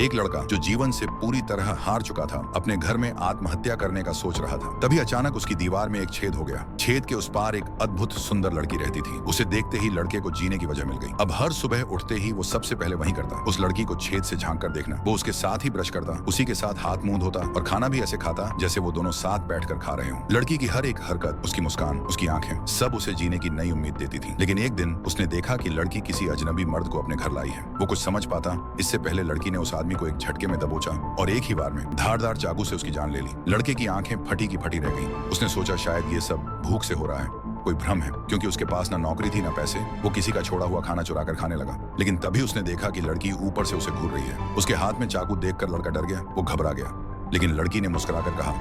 एक लड़का जो जीवन से पूरी तरह हार चुका था अपने घर में आत्महत्या करने का सोच रहा था। तभी अचानक उसकी दीवार में एक छेद हो गया। छेद के उस पार एक अद्भुत सुंदर लड़की रहती थी। उसे देखते ही लड़के को जीने की वजह मिल गई। अब हर सुबह उठते ही वो सबसे पहले वही करता, उस लड़की को छेद से झांक कर देखना। वो उसके साथ ही ब्रश करता, उसी के साथ हाथ मुंह धोता और खाना भी ऐसे खाता जैसे वो दोनों साथ बैठकर खा रहे हों। लड़की की हर एक हरकत, उसकी मुस्कान, उसकी आंखें, सब उसे जीने की नई उम्मीद देती थी। लेकिन एक दिन उसने देखा कि लड़की किसी अजनबी मर्द को अपने घर लाई है। वो कुछ समझ पाता इससे पहले लड़की ने उस आदमी को एक झटके में दबोचा और एक ही बार में धारदार चाकू से उसकी जान ले ली। लड़के की आंखें फटी की फटी रह गईं। उसने सोचा शायद ये सब भूख से हो रहा है, कोई भ्रम है, क्योंकि उसके पास ना नौकरी थी ना पैसे। वो किसी का छोड़ा हुआ खाना चुरा कर खाने लगा। लेकिन तभी उसने देखा कि लड़की ऊपर से उसे घूर रही है। उसके हाथ में चाकू देखकर लड़का डर गया, वो घबरा गया। लेकिन लड़की ने मुस्कुराकर कहा,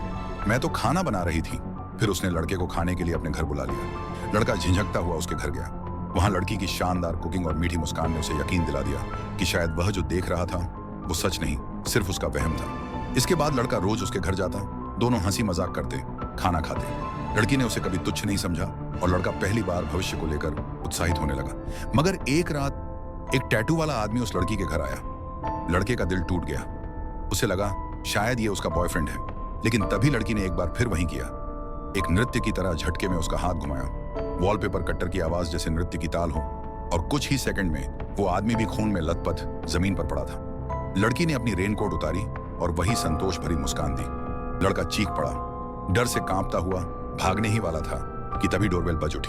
मैं तो खाना बना रही थी। फिर उसने लड़के को खाने के लिए अपने घर बुला लिया। लड़का झिझकता हुआ उसके घर गया। वहां लड़की की शानदार कुकिंग और मीठी मुस्कान ने उसे यकीन दिला दिया कि शायद वह जो देख रहा था वो सच नहीं, सिर्फ उसका वहम था। इसके बाद लड़का रोज उसके घर जाता, दोनों हंसी मजाक करते, खाना खाते। लड़की ने उसे कभी तुच्छ नहीं समझा और लड़का पहली बार भविष्य को लेकर उत्साहित होने लगा। मगर एक रात एक टैटू वाला आदमी उस लड़की के घर आया। लड़के का दिल टूट गया। उसे लगा शायद ये उसका बॉयफ्रेंड है। लेकिन तभी लड़की ने एक बार फिर वही किया। एक नृत्य की तरह झटके में उसका हाथ घुमाया। वॉलपेपर कट्टर की आवाज जैसे नृत्य की ताल हो, और कुछ ही सेकंड में वो आदमी भी खून में लथपथ जमीन पर पड़ा था। लड़की ने अपनी रेनकोट उतारी और वही संतोष भरी मुस्कान दी। लड़का चीख पड़ा। डर से कांपता हुआ भागने ही वाला था कि तभी डोरबेल बज उठी।